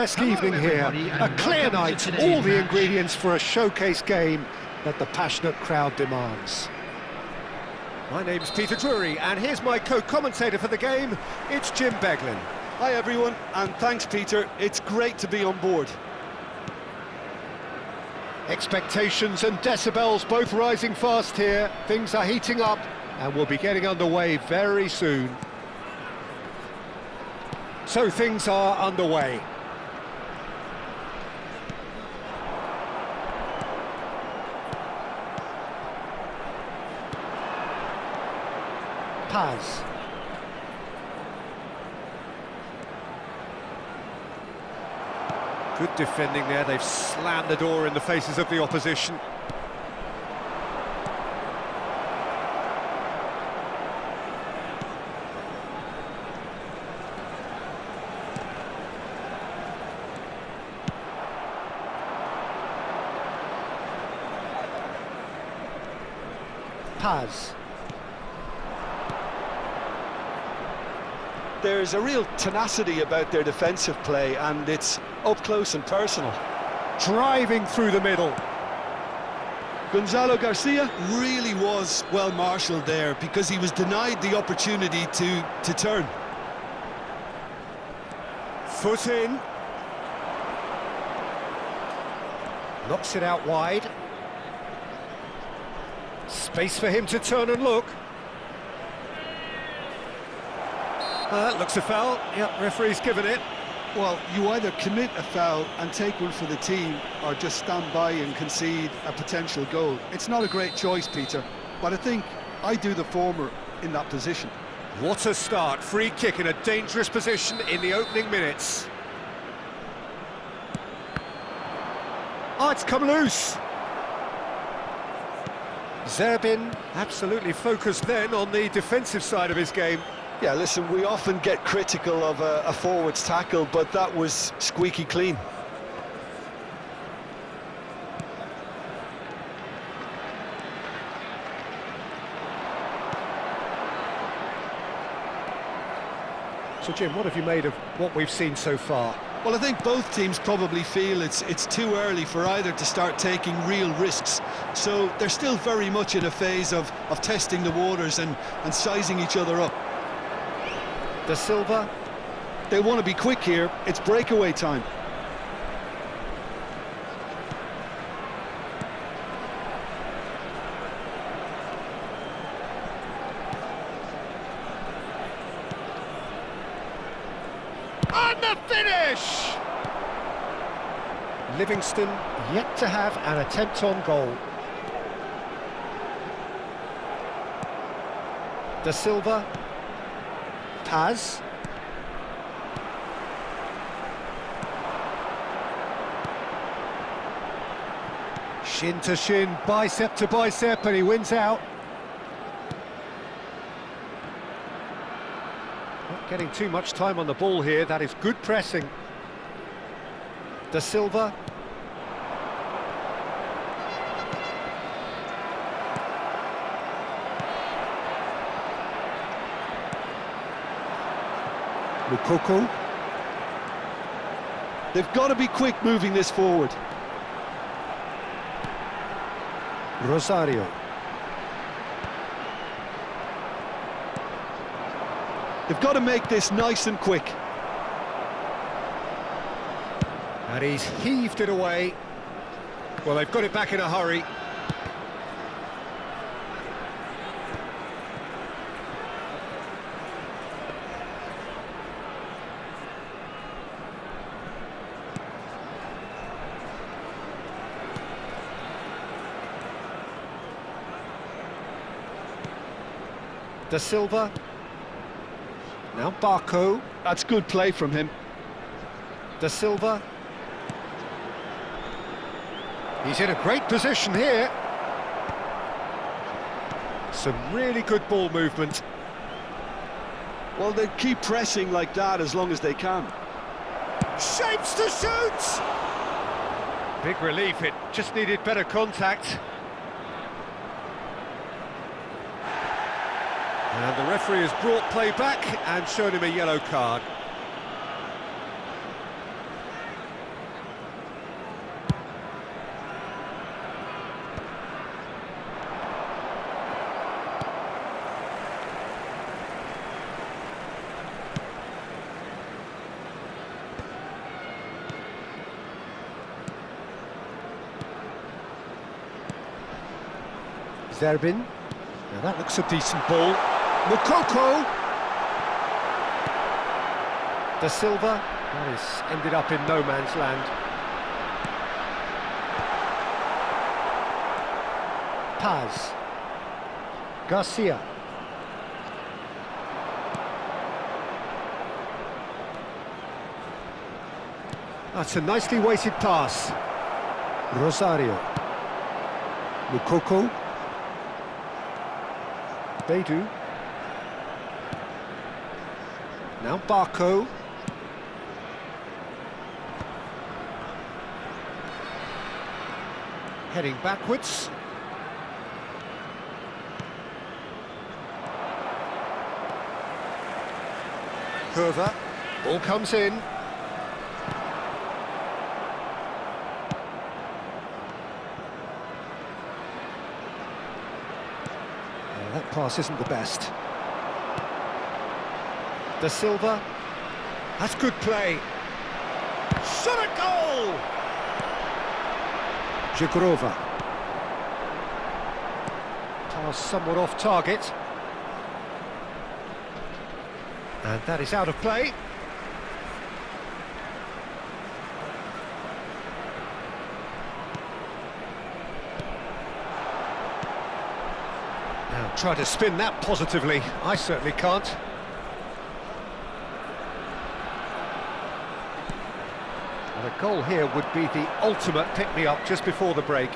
picturesque evening here, a clear night, all the ingredients for a showcase game that the passionate crowd demands. My name's Peter Drury, and here's my co-commentator for the game, it's Jim Beglin. Hi everyone, and thanks Peter, it's great to be on board. Expectations and decibels both rising fast here, things are heating up, and we'll be getting underway very soon. So things are underway. Paz. Good defending there, they've slammed the door in the faces of the opposition. Paz. There's a real tenacity about their defensive play, and it's up close and personal. Driving through the middle. Gonzalo Garcia really was well marshalled there because he was denied the opportunity to turn. Foot in. Knocks it out wide. Space for him to turn and look. Looks a foul. Yep, referee's given it. Well, you either commit a foul and take one for the team, or just stand by and concede a potential goal. It's not a great choice, Peter, but I think I do the former in that position. What a start. Free kick in a dangerous position in the opening minutes. Oh, it's come loose. Zerbin absolutely focused then on the defensive side of his game. Yeah, listen, we often get critical of a forward's tackle, but that was squeaky clean. So, Jim, what have you made of what we've seen so far? Well, I think both teams probably feel it's too early for either to start taking real risks. So they're still very much in a phase of testing the waters and sizing each other up. Da Silva. They want to be quick here, it's breakaway time. And the finish! Livingston yet to have an attempt on goal. Da Silva. Paz. Shin to shin, bicep to bicep, and he wins out. Not getting too much time on the ball here, that is good pressing. Da Silva. Mukoko. They've got to be quick moving this forward. Rosario. They've got to make this nice and quick. And he's heaved it away. Well, they've got it back in a hurry. Da Silva. Now Barco. That's good play from him. Da Silva. He's in a great position here. Some really good ball movement. Well, they keep pressing like that as long as they can. Shapes to shoot! Big relief, it just needed better contact. And the referee has brought play back and shown him a yellow card. Zerbin. Now that looks a decent ball. Mukoko. Da Silva. That has ended up in no man's land. Paz. Garcia. That's a nicely weighted pass. Rosario. Mukoko. Beidou. Now Barco. Heading backwards. Curva. Ball comes in. That pass isn't the best. Da Silva. That's good play. Shot a goal! Zhigrova. Pass somewhat off target. And that is out of play. Now try to spin that positively. I certainly can't. And a goal here would be the ultimate pick-me-up just before the break.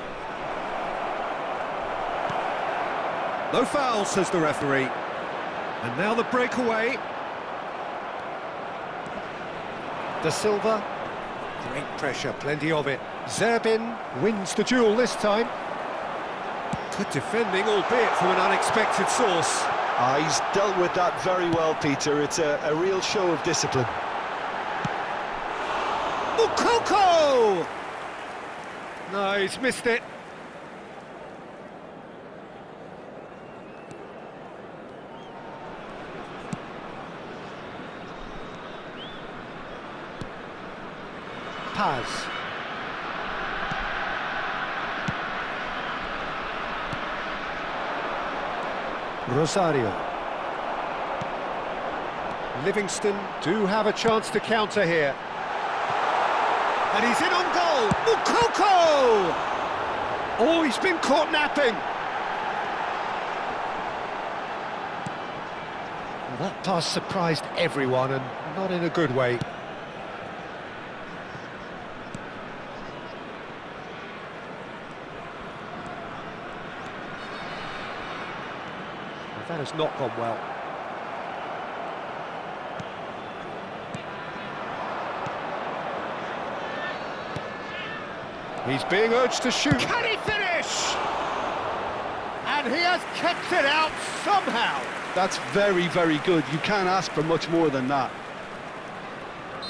No foul, says the referee. And now the breakaway. Da Silva. Great pressure, plenty of it. Zerbin wins the duel this time. Good defending, albeit from an unexpected source. He's dealt with that very well, Peter. It's a real show of discipline. Mukoko! No, he's missed it. Paz. Rosario. Livingston do have a chance to counter here. And he's in on goal! Mukoko! Oh, he's been caught napping! Well, that pass surprised everyone, and not in a good way. That has not gone well. He's being urged to shoot. Can he finish? And he has kept it out somehow. That's very, very good. You can't ask for much more than that.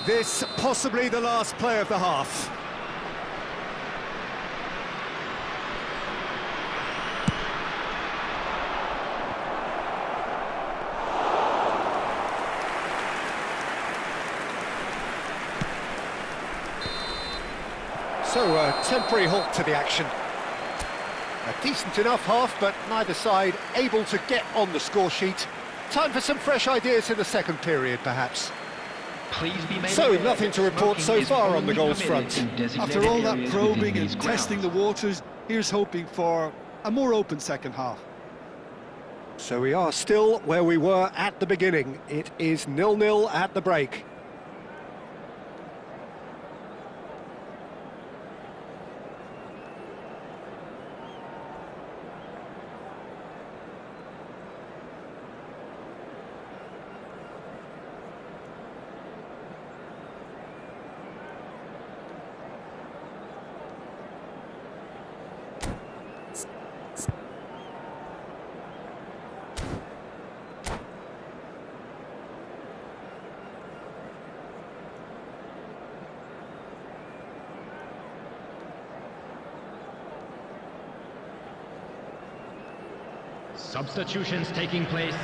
This possibly the last play of the half. So, a temporary halt to the action. A decent enough half, but neither side able to get on the score sheet. Time for some fresh ideas in the second period, perhaps. So, nothing to report so far on the goals front. After all that probing and testing the waters, here's hoping for a more open second half. So we are still where we were at the beginning. It is 0-0 at the break. Substitutions taking place.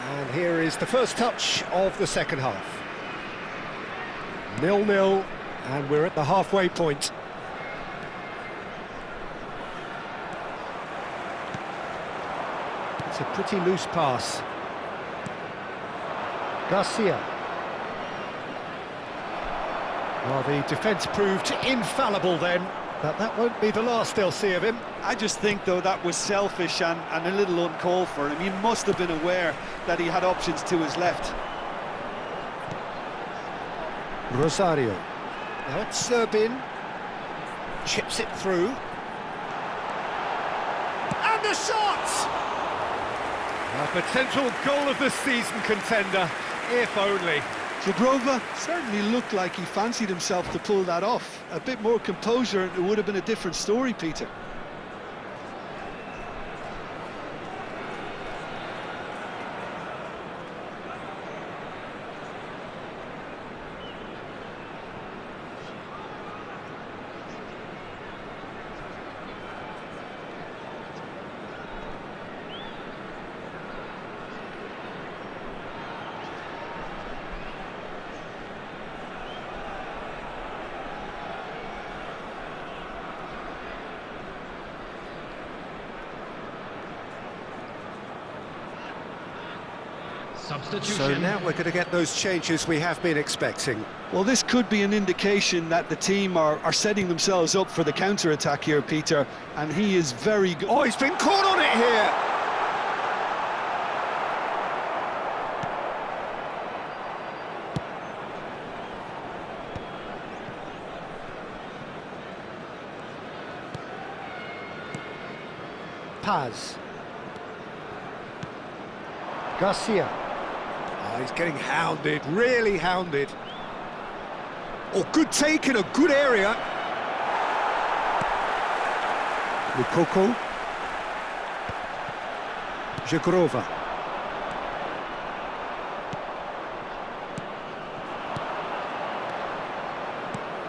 And here is the first touch of the second half. 0-0 And we're at the halfway point. It's a pretty loose pass. Garcia. Well, the defence proved infallible then, but that won't be the last they'll see of him. I just think, though, that was selfish and a little uncalled for him. He must have been aware that he had options to his left. Rosario. Now it's Serbin. Chips it through. And the shot! A potential goal of the season contender, if only. Zagrova certainly looked like he fancied himself to pull that off. A bit more composure and it would have been a different story, Peter. Substitution. So now we're going to get those changes we have been expecting. Well, this could be an indication that the team are setting themselves up for the counter-attack here, Peter, and he is very good. Oh, he's been caught on it here! Paz. Garcia. Oh, he's getting hounded, really hounded. Oh, good take in a good area. Lukoko. Zagrova.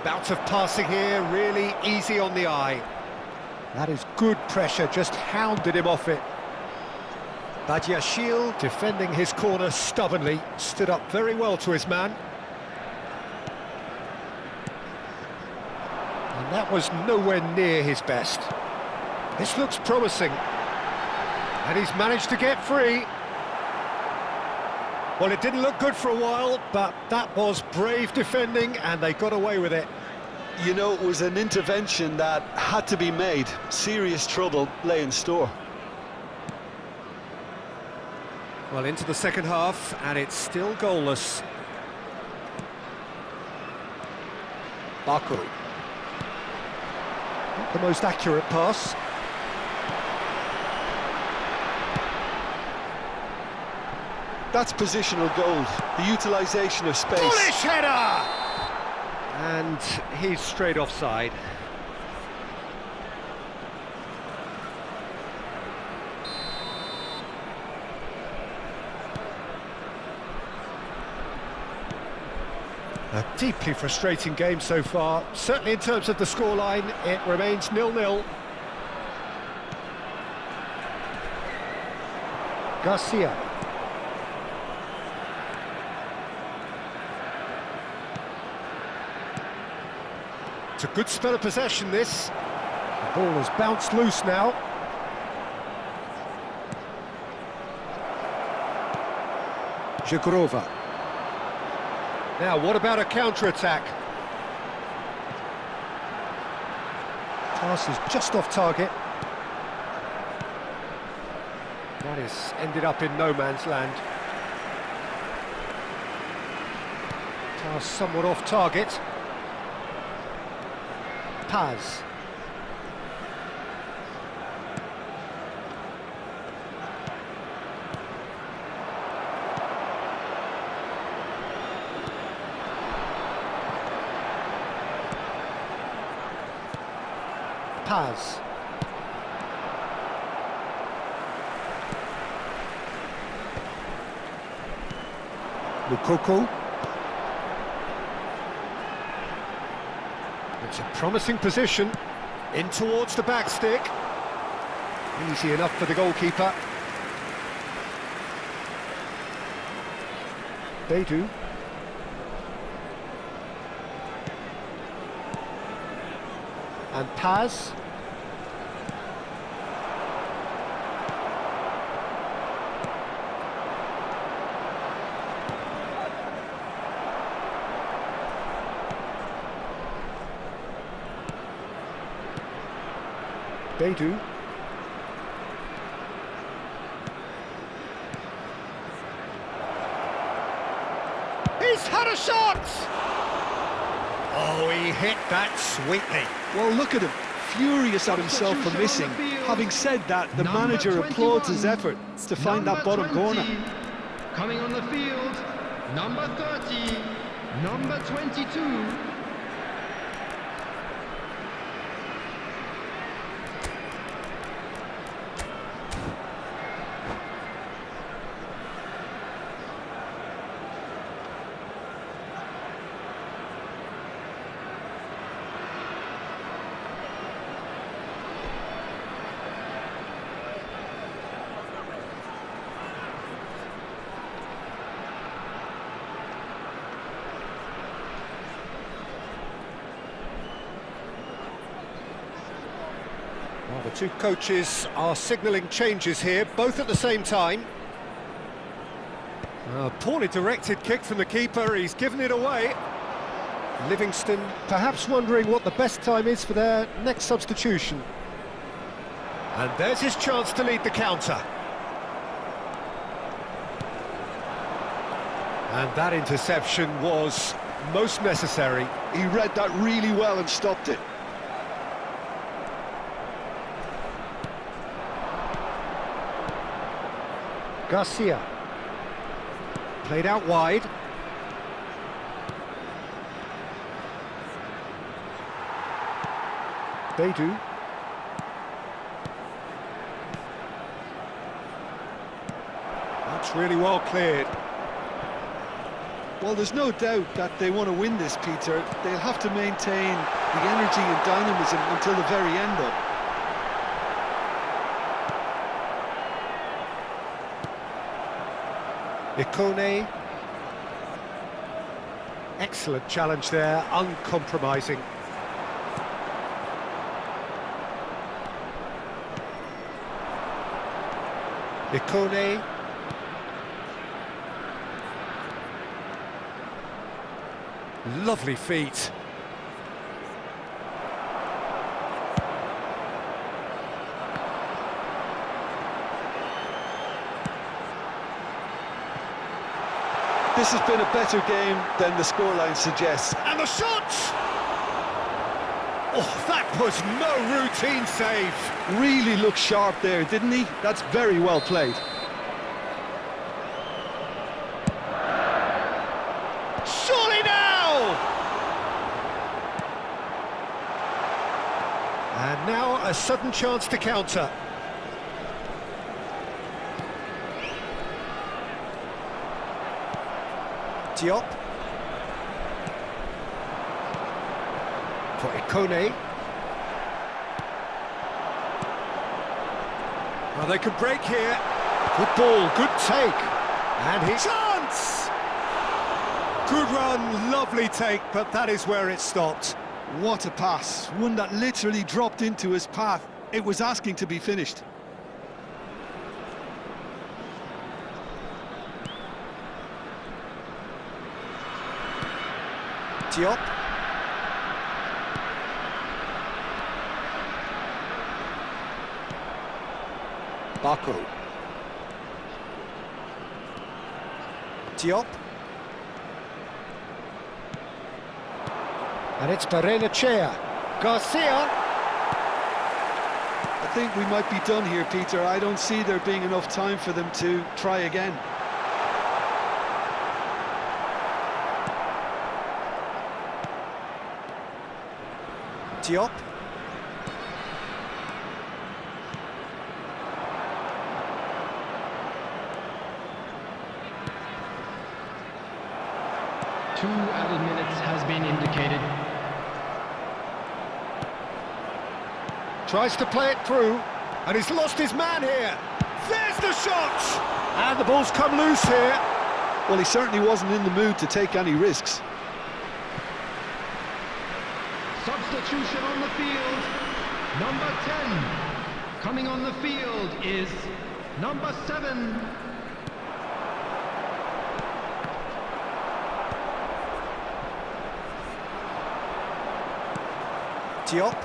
Bout of passing here, really easy on the eye. That is good pressure, just hounded him off it. Badiashile defending his corner stubbornly, stood up very well to his man. And that was nowhere near his best. This looks promising. And he's managed to get free. Well, it didn't look good for a while, but that was brave defending and they got away with it. You know, it was an intervention that had to be made. Serious trouble lay in store. Well, into the second half, and it's still goalless. Bakuru. Not the most accurate pass. That's positional gold, the utilisation of space. Bullish header! And he's straight offside. A deeply frustrating game so far. Certainly in terms of the scoreline, it remains 0-0. Garcia. It's a good spell of possession, this. The ball has bounced loose now. Zagrova. Now, what about a counter-attack? Pass is just off target. That is ended up in no man's land. Pass somewhat off target. Paz. Paz. Lukoko. It's a promising position. In towards the back stick. Easy enough for the goalkeeper. They do. And Paz. Beidou. He's had a shot! Oh, he hit that sweetly. Well, look at him, furious at himself for missing. Having said that, the manager applauds his effort to find that bottom corner. Coming on the field, number 30, number 22. Well, the two coaches are signalling changes here, both at the same time. A poorly directed kick from the keeper, he's given it away. Livingston perhaps wondering what the best time is for their next substitution. And there's his chance to lead the counter. And that interception was most necessary. He read that really well and stopped it. Garcia. Played out wide. Beidou. That's really well cleared. Well, there's no doubt that they want to win this, Peter. They'll have to maintain the energy and dynamism until the very end, though. Ikone. Excellent challenge there, uncompromising. Ikone. Lovely feet. This has been a better game than the scoreline suggests. And the shot! Oh, that was no routine save. Really looked sharp there, didn't he? That's very well played. Surely now! And now a sudden chance to counter. Diop. For Ikone. Well, they could break here. Good ball, good take. And his chance! Good run, lovely take, but that is where it stopped. What a pass. One that literally dropped into his path. It was asking to be finished. Diop. Baku. Diop. And it's Barrenechea. Garcia. I think we might be done here, Peter. I don't see there being enough time for them to try again. Diop. Two added minutes has been indicated. Tries to play it through, and he's lost his man here. There's the shot! And the ball's come loose here. Well, he certainly wasn't in the mood to take any risks. Substitution. Substitution on the field. Number 10. Coming on the field is number 7. Diop.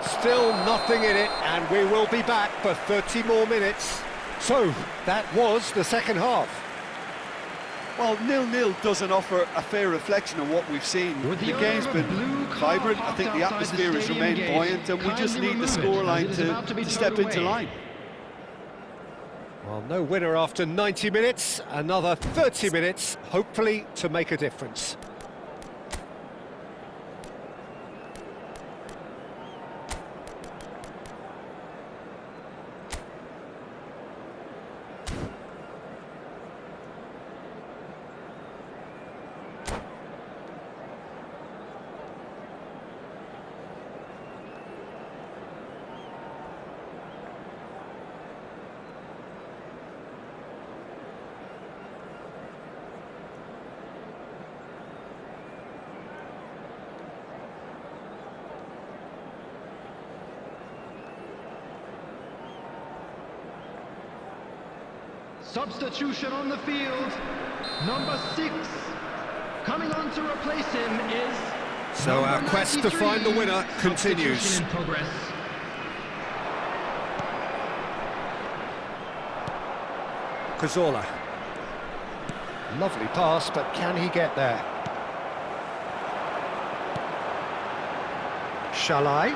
Still nothing in it, and we will be back for 30 more minutes. So, that was the second half. Well, 0-0 doesn't offer a fair reflection of what we've seen. With The the game's owner of a been blue car vibrant. I parked think the outside atmosphere the has stadium remained gate. buoyant, and we just Kindly need the remove it, as it scoreline is about to be to towed step into away. line. Well, no winner after 90 minutes. Another 30 minutes, hopefully, to make a difference. Substitution on the field. Number 6. Coming on to replace him is So our number quest to 93. find the winner continues. Substitution in progress. Cazorla. Lovely pass, but can he get there? Shalai.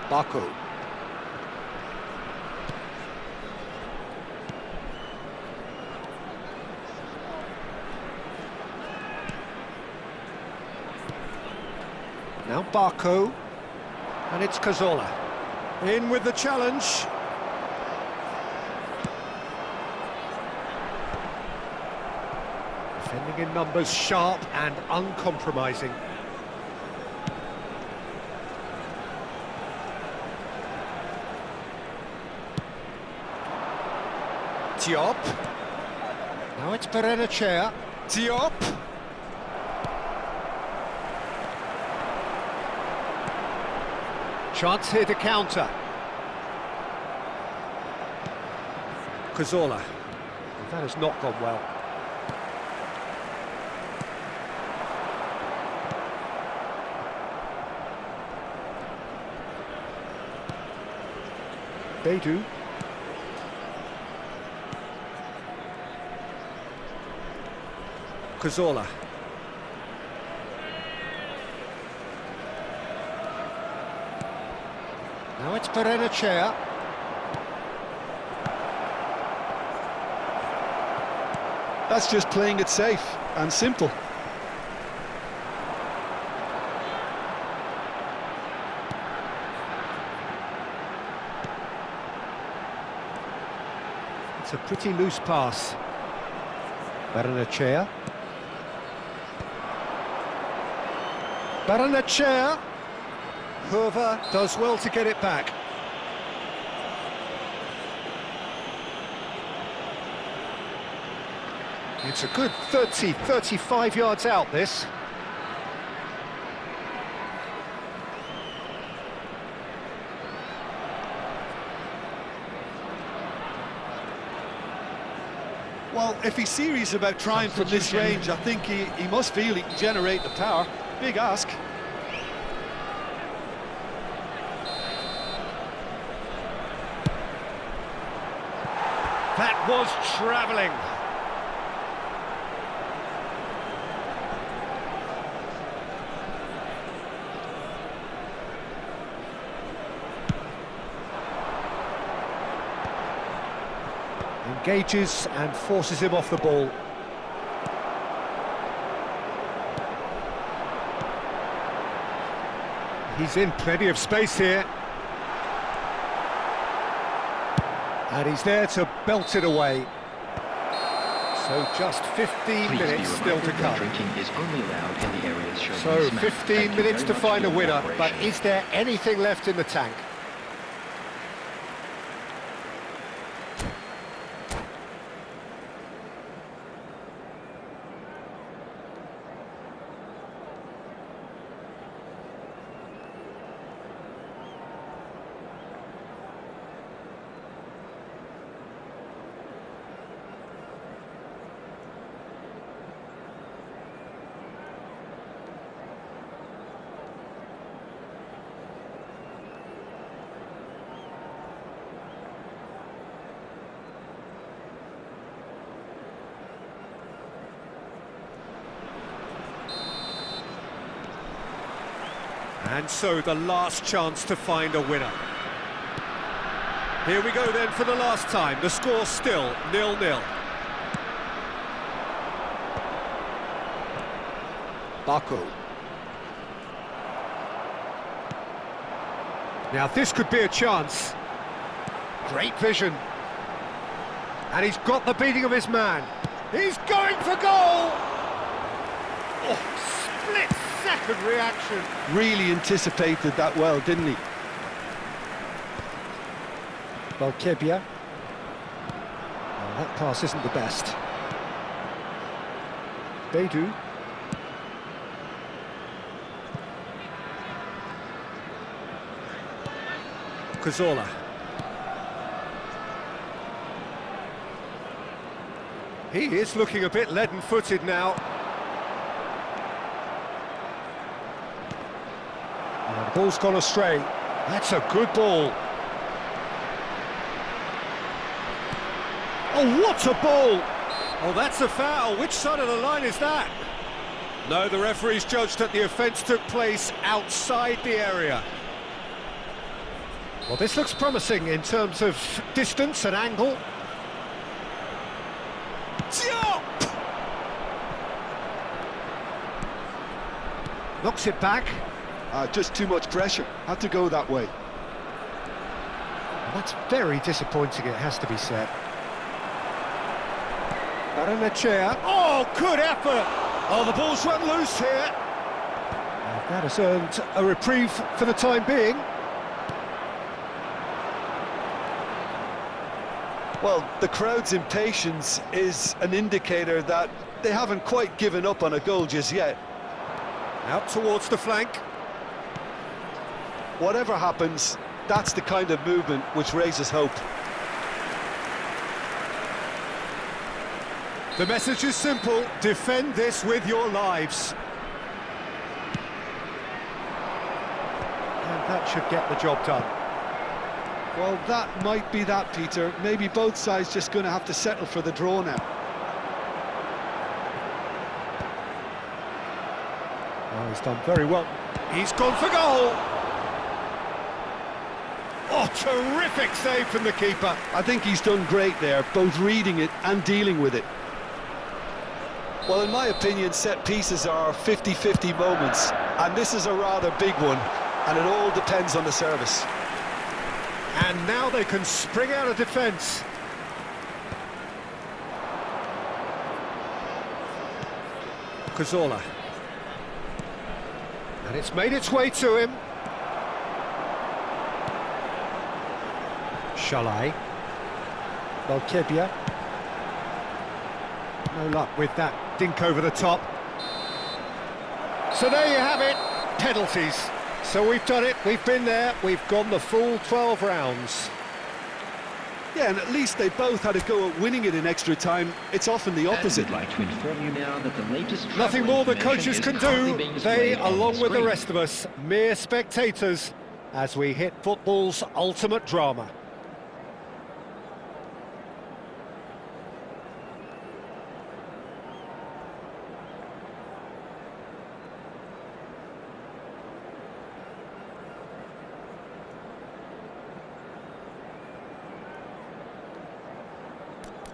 Baku. Now Baku, and it's Cazorla. In with the challenge. Defending in numbers, sharp and uncompromising. Diop. Now it's Berenacea. Diop. Chance here to counter. Cazorla. That has not gone well. They do. Cazorla. Now it's Berenacea. That's just playing it safe and simple. It's a pretty loose pass. Berenacea. Berenacea. Whoever does well to get it back. It's a good 30, 35 yards out, this. Well, if he's serious about trying from this range, I think he must feel he can generate the power. Big ask. That was travelling. Engages and forces him off the ball. He's in plenty of space here. And he's there to belt it away. So just 15 minutes still to come. Drinking is only allowed in the areas shown So on this map. 15 Thank you minutes very to much find for a your winner, but cooperation. is there anything left in the tank? And so the last chance to find a winner. Here we go then for the last time. The score still 0-0. Baku. Now this could be a chance. Great vision. And he's got the beating of his man. He's going for goal! Oh, split-second reaction. Really anticipated that well, didn't he? Valkebia. Oh, that pass isn't the best. Beidou. Cazorla. He is looking a bit leaden-footed now. And the ball's gone astray. That's a good ball. Oh, what a ball! Oh, that's a foul. Which side of the line is that? No, the referee's judged that the offence took place outside the area. Well, this looks promising in terms of distance and angle. Knocks it back. Just too much pressure. Had to go that way. Well, that's very disappointing, it has to be said. Baranechea. Oh, good effort! Oh, the ball's run loose here. And that has earned a reprieve for the time being. Well, the crowd's impatience is an indicator that they haven't quite given up on a goal just yet. Out towards the flank. Whatever happens, that's the kind of movement which raises hope. The message is simple: defend this with your lives. And that should get the job done. Well, that might be that, Peter. Maybe both sides just going to have to settle for the draw now. Oh, he's done very well. He's gone for goal! Oh, terrific save from the keeper. I think he's done great there, both reading it and dealing with it. Well, in my opinion, set pieces are 50-50 moments, and this is a rather big one, and it all depends on the service. And now they can spring out of defence. Cazorla. And it's made its way to him. Shalai. Valkebia. No luck with that dink over the top. So there you have it, penalties. So we've done it, we've been there, we've gone the full 12 rounds. Yeah, and at least they both had a go at winning it in extra time. It's often the opposite. I'd like to inform you now that the latest Nothing more the coaches can do. They, along with the screen. rest of us, mere spectators, as we hit football's ultimate drama.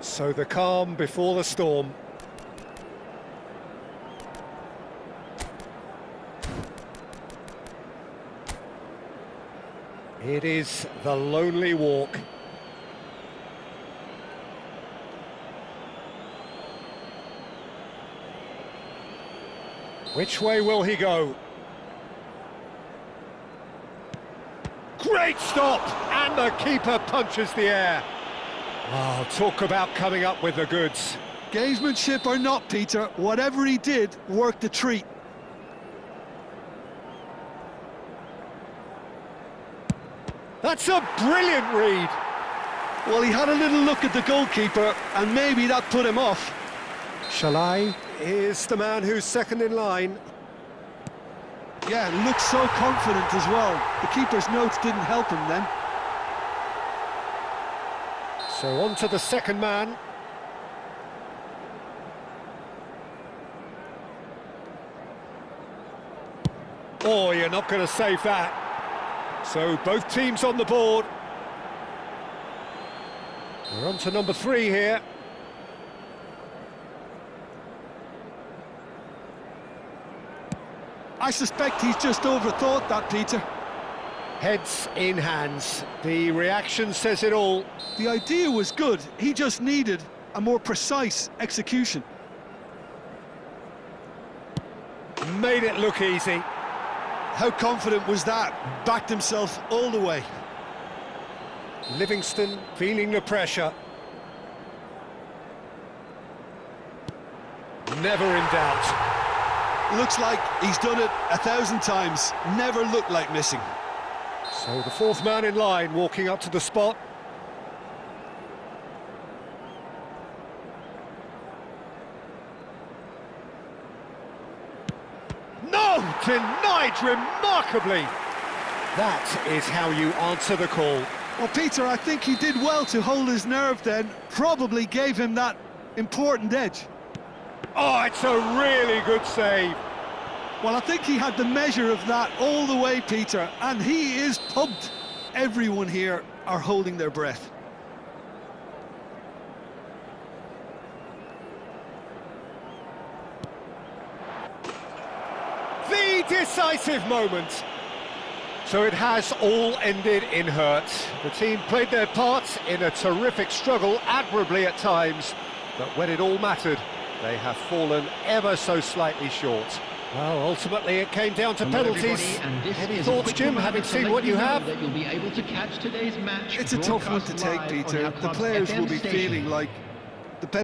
So the calm before the storm. It is the lonely walk. Which way will he go? Great stop! And the keeper punches the air. Oh, talk about coming up with the goods. Gamesmanship or not, Peter, whatever he did worked a treat. That's a brilliant read. Well, he had a little look at the goalkeeper, and maybe that put him off. Shalai is the man who's second in line. Yeah, looks so confident as well. The keeper's notes didn't help him then. So on to the second man. Oh, you're not going to save that. So both teams on the board. We're on to number 3 here. I suspect he's just overthought that, Peter. Heads in hands. The reaction says it all. The idea was good, he just needed a more precise execution. Made it look easy. How confident was that? Backed himself all the way. Livingston feeling the pressure. Never in doubt. Looks like he's done it 1,000 times. Never looked like missing. So the 4th man in line walking up to the spot. No! Denied remarkably! That is how you answer the call. Well, Peter, I think he did well to hold his nerve then. Probably gave him that important edge. Oh, it's a really good save. Well, I think he had the measure of that all the way, Peter, and he is pumped. Everyone here are holding their breath. The decisive moment. So it has all ended in hurt. The team played their part in a terrific struggle, admirably at times, but when it all mattered, they have fallen ever so slightly short. Well, ultimately it came down to penalties. Any thoughts, Jim, having seen what you have? That you'll be able to catch today's match. It's a tough one to take, Peter. The players will be feeling like